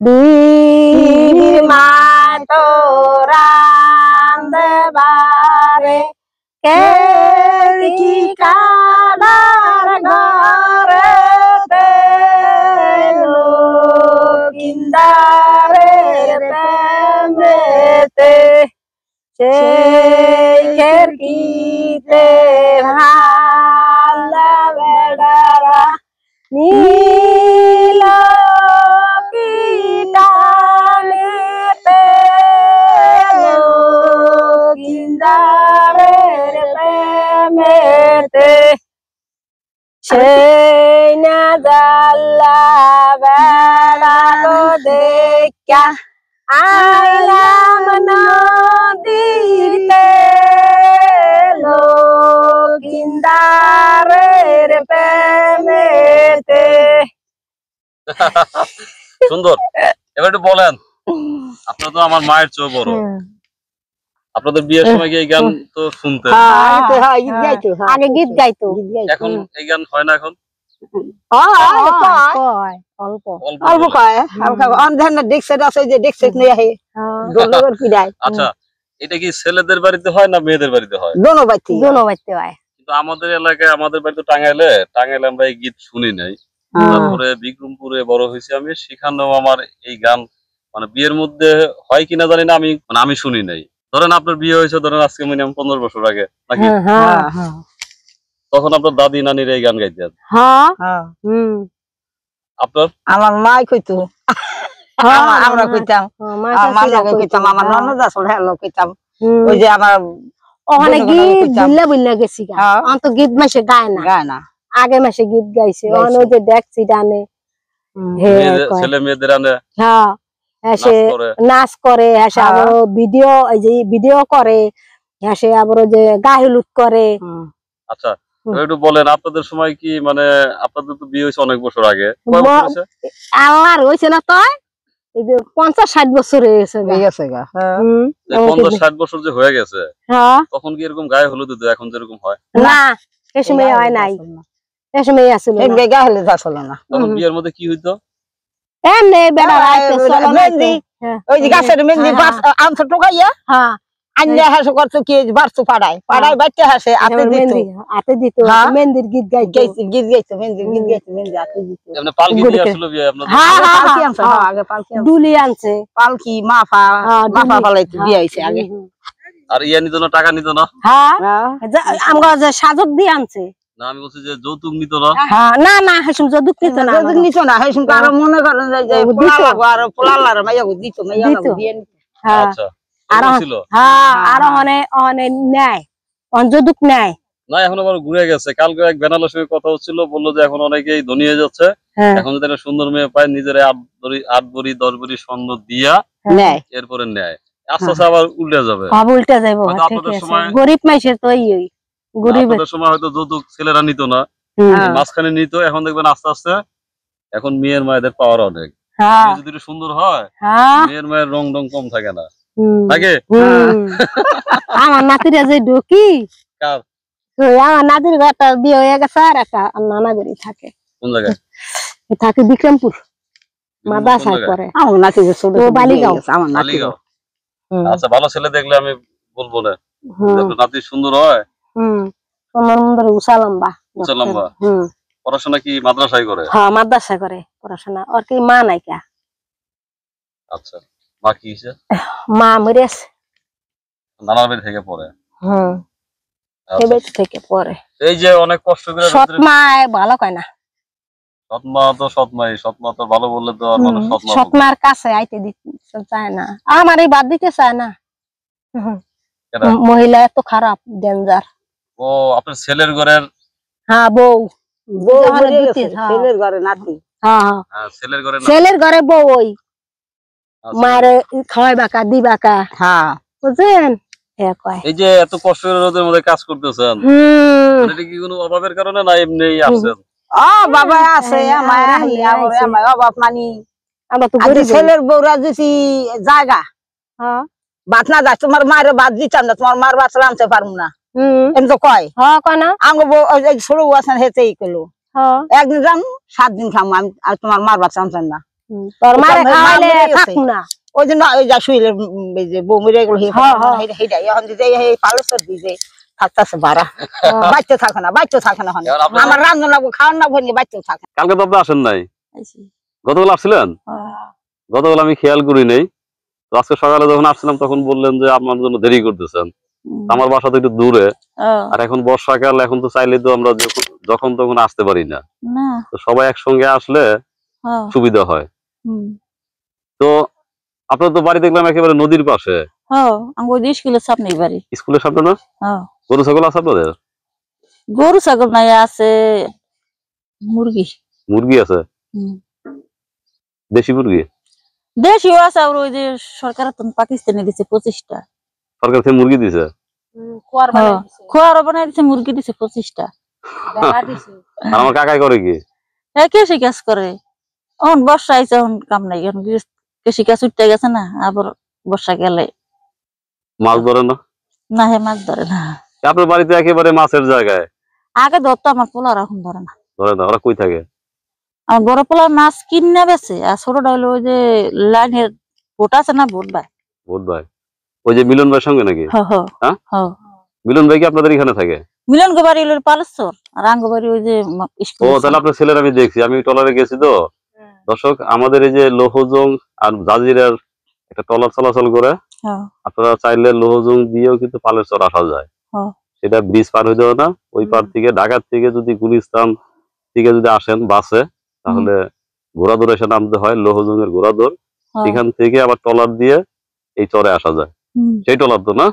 বিবির মা তো রাঁধে বারে কে কি কাদার ঘরেতে লোকিন্দারের প্রেমেতে সেই খেরকিতে ভালা বেড়ারা নীল লোকিন্দারের প্রেমেতে সেই না জাল্লা বেড়ালো দেখা আইলাম নদীতে লোকিন্দারের প্রেমেতে। সুন্দর। এবার একটু বলেন, আপনারা তো আমার মায়ের চেয়ে বড়, আপনাদের বিয়ের সময় কি এই গান তো শুনতেন? আগে গীত গাইতো, এখন এই গান হয় না? এখন আচ্ছা, এটা কি ছেলেদের বাড়িতে হয় না মেয়েদের বাড়িতে হয়? কিন্তু আমাদের এলাকায়, আমাদের বাড়িতে টাঙ্গাইলে আমরা এই গীত শুনি নাই। তারপরে বিক্রমপুরে বড় হয়েছি আমি, সেখানেও আমার এই গান মানে বিয়ের মধ্যে হয় কিনা জানি না, আমি শুনি নাই। ধরেন আপনার বিয়ে হয়েছে ধরেন আজকে মিনিমাম 15 বছর আগে নাকি? তখন আপনার দাদি নানির এই গান গাইতেন? আপনার? আমার মাই কইতো, আমরা কইতাম, আমার লগে কইতাম, আমার ননদ আসলে হ্যালো কইতাম। ওই যে আমার ওখানে গীত বুল্লা বুল্লা গেছি গা, অন্ত গীত মাসে গায় না, আগে মাসে গীত গাইছে। ওখানে ওই যে দেখছি ডানে ছেলে মেয়েদের আনে, হ্যাঁ এসে নাচ করে, এসে আবার ভিডিও, এই যে ভিডিও করে, এসে আবার যে গাহিলুত করে। আচ্ছা, একটু বলেন আপনাদের সময় কি মানে, আপনাদের তো বিয়ে হয়েছে অনেক বছর আগে, আমার হয়েছে না তো 50-60 বছর হয়ে গেছে। 50-60 বছর যে হয়ে গেছে, তখন কি এরকম গায়ে হলুদ দিত এখন যেরকম হয়? না, এই সময় হয় নাই, এই সময় আসলে গায়ে হলুদ আসলে না। তখন বিয়ের মধ্যে কি হইতো? এমনি বেড়া রাইতে মেহেন্দি, ওই যে গাছের মেহেন্দি আনছ টোকাইয়া, আন্যা হাসে করতো কি বারছু পাড়ায় বাইতে হাসে হাতে দিত মেহেন্দির গীত গাইতো, মেহেন্দির গীত গাইতো, মেহেন্দি হাতে দিত। এমনি পালকি দিয়ে আসলো বিয়ে আপনাদের? পালকি আনছে, আগে পালকি আনছে, দুলি আনছে, পালকি মাফা ফালাইতে বিয়ে হইছে আগে। আর ইয়া নিত না, টাকা নিত না? আমরা যে সাজক দিয়ে আনছে। না, আমি বলছি যে যৌতুক নিত না? না না, হেসুম যৌতুক নিত না, যৌতুক নিত না, হেসুম কারো মনে করেন যে পোলা লাগো আর পোলা লার মাইয়া দিত, মাইয়া বিয়ে নিত। আচ্ছা, আরো অনেক নেয়, যৌতুক নেয় না। এখন আবার ঘুরে গেছে। কালকে এক বেনালের সঙ্গে কথা হচ্ছিল, বললো যে এখন অনেকেই ধনী হয়ে যাচ্ছে, এখন যদি একটা সুন্দর মেয়ে পায় নিজের 8 ভরি 10 ভরি স্বর্ণ দিয়া এরপরে নেয়। আস্তে আস্তে আবার উল্টে যাবে, আপনাদের সময় গরিব মানুষের তো আপনাদের সময় হয়তো যৌতুক ছেলেরা নিত না, মাঝখানে নিত। এখন দেখবেন আস্তে আস্তে এখন মেয়ের মায়েদের পাওয়ার অনেক, যদি সুন্দর হয় মেয়ের মায়ের রং কম থাকে না, থাকে। আমার নাতিরা যে ঢুকি, আমার নাতির ঘরটা বিয়ে হয়ে গেছে, আর একটা নানা বাড়ি থাকে। কোন জায়গায় থাকে? বিক্রমপুর, মাদ্রাসায় পড়ে। আমার নাতি বালিগাঁও। আচ্ছা, ভালো ছেলে দেখলে আমি বলবো না, নাতি সুন্দর হয়, উঁচা লম্বা। পড়াশোনা কি মাদ্রাসায় করে? হ্যাঁ, মাদ্রাসায় করে পড়াশোনা। ওর কি মা নাই কা? আচ্ছা, মা কি হইছে? মা মরে আছে, নানার বাড়ি থেকে পড়ে। থেকে পড়ে। এই যে অনেক কষ্ট করে, সৎ মা ভালো কয় না। সৎ মা তো সৎ মাই, সৎ মা তো ভালো বললে তো আর মানুষ সৎ মার কাছে আইতে দিতে চায় না, আমার এই বাদ দিতে চায় না। মহিলা এত খারাপ, ডেঞ্জার। ও, আপনার ছেলের ঘরের? হ্যাঁ, বউ, ছেলের ঘরে নাতি। ছেলের ঘরে বউ, ওই মারে খাওয়াই বাঁকা দি বাঁকা, বুঝছেন? এই যে এত কষ্ট করে রোদের মধ্যে কাজ করতেছেন, এটা কি কোনো অভাবের কারণে না এমনিই আসছেন? বাবা আছে, আমার অভাব মানি। ছেলের বউরা যদি জায়গা ভাত না যায়, তোমার মায়ের ভাত দিতাম না, তোমার মার ভাত রাঁধতে পারবো না, এমনি তো কয়। ছোট বউ আছেন, হেতেই করলো একদিন রাম 7 দিন খাম আমি, আর তোমার মার ভাত রাঁধতেন না। তোর মারে খাওয়াইলে থাকু না ওই জন্য ওই যা শুইলে এই যে বৌমিরে এগুলো হেডাই এখন যে এই পালসর দিছে থাকতাছে বাড়া বাচ্চা থাকে না আমার রান্না লাগবো খাওয়ান না ভরি বাচ্চা থাকে কালকে তো আপনি আসেন নাই গতকাল আসছিলেন গতকাল আমি খেয়াল করি নাই তো আজকে সকালে যখন আসছিলাম তখন বললেন যে আপনার জন্য দেরি করতেছেন আমার বাসা তো একটু দূরে আর এখন বর্ষাকাল এখন তো চাইলে তো আমরা যখন তখন আসতে পারি না তো সবাই একসঙ্গে আসলে সুবিধা হয় তো আপনার তো বাড়ি দেখলাম একেবারে নদীর পাশে স্কুলের সামনে বাড়ি স্কুলের সামনে না গরু ছাগল আছে আপনাদের গরু ছাগল নাই আছে মুরগি আছে দেশি মুরগি দেশিও আছে আর ওই যে সরকার পাকিস্তানে দিছে 25টা সরকার থেকে মুরগি দিছে খোয়ার বানাই দিছে মুরগি দিছে 25টা আমার কাকাই করে কি কৃষি কাজ করে এখন বর্ষা আইছে এখন কাম নাই এখন কৃষি কাজ উঠতে গেছে না আবার বর্ষা গেলে মাছ ধরে না না হে মাছ ধরে না আপনার বাড়িতে একেবারে মাছের জায়গায় আগে ধরতো আমার পোলার এখন ধরে না ওরা কই থাকে আমার বড় পোলার মাছ কিনে বেছে আর ছোটটা হলো ওই যে লাইনের বোট আছে না বোট ভাই ওই যে মিলন ভাইয়ের সঙ্গে নাকি মিলন ভাই কি আপনাদের এখানে থাকে মিলন গো বাড়ি হলো পালসর আর আঙ্গ বাড়ি ওই যে ও তাহলে আপনার ছেলের আমি দেখছি আমি ট্রলারে গেছি তো দর্শক আমাদের এই যে লোহজং আর জাজিরার একটা ট্রলার চলাচল করে আপনারা চাইলে লোহজং দিয়েও কিন্তু পালেশ্বর আসা যায় সেটা ব্রিজ পার হয়ে যাবে না ওই পার থেকে ঢাকার থেকে যদি গুলিস্তান থেকে যদি আসেন বাসে তাহলে ঘোড়াদৌড় এসে নামতে হয় লোহজং এর ঘোড়াদৌড় এখান থেকে আবার ট্রলার দিয়ে এই চরে আসা যায় সেই ট্রলার তো না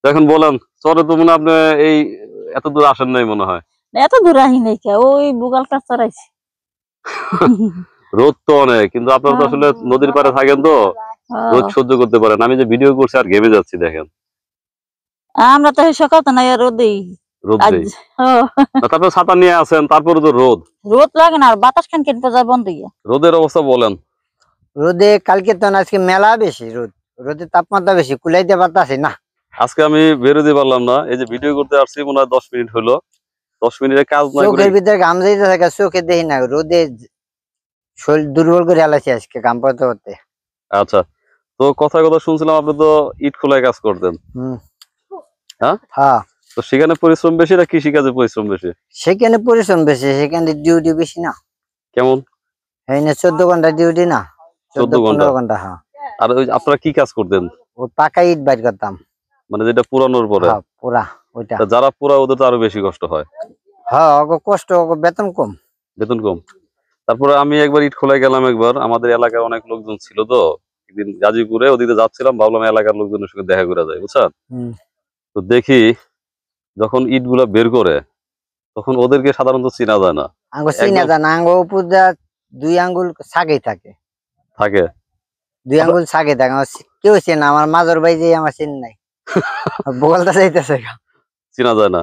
এখন বলেন চরে তো মনে আপনি এই এত দূর আসেন নাই মনে হয় এত দূর আহি নাই ওই বুগাল কাজ চড়াইছি রোদ তো অনেক কিন্তু আপনারা তো আসলে নদীর পাড়ে থাকেন তো রোদ সহ্য করতে পারেন আমি যে ভিডিও করছি আর ঘেমে যাচ্ছি দেখেন আমরা তো সকাল তো না রোদেই তারপর ছাতা নিয়ে আসেন তারপরে তো রোদ লাগে না আর বাতাস খান কেটে যায় বন্ধ গিয়া রোদের অবস্থা বলেন রোদে কালকে তো আজকে মেলা বেশি রোদের তাপমাত্রা বেশি কুলাইতে পারতাছি না আজকে আমি বেরোতে পারলাম না এই যে ভিডিও করতে আসছি মনে হয় 10 মিনিট হলো 10 মিনিটের কাজ না করে চোখের ভিতরে ঘাম যাইতে থাকে চোখে দেখি না রোদে শরীর দুর্বল করে আলাইছি আজকে কাম করতে করতে আচ্ছা তো কথা শুনছিলাম আপনি তো ইট খোলায় কাজ করতেন হ্যাঁ তো সেখানে পরিশ্রম বেশি না কৃষি কাজে পরিশ্রম বেশি সেখানে পরিশ্রম বেশি সেখানে ডিউটি বেশি না কেমন এই না 14 ঘন্টা ডিউটি না 14-15 ঘন্টা হ্যাঁ আর ওই আপনারা কি কাজ করতেন ও পাকা ইট বাইর করতাম মানে যেটা পুরানোর পরে পুরা ওইটা যারা পুরা ওদের তো আরো বেশি কষ্ট হয় হ্যাঁ কষ্ট বেতন কম তারপরে আমি একবার ইট খোলায় গেলাম একবার আমাদের এলাকার অনেক লোকজন ছিল তো একদিন গাজীপুরে ওদিকে যাচ্ছিলাম ভাবলাম এলাকার লোকজনের সঙ্গে দেখা করে যায় বুঝছেন তো দেখি যখন ইট গুলা বের করে তখন ওদেরকে সাধারণত চিনা যায় না উপর 2 আঙ্গুল ছাগে থাকে 2 আঙ্গুল ছাগে থাকে কেউ চেনে আমার মাজর ভাই যে আমার চিন নাই বলতে চাইতেছে চিনা যায় না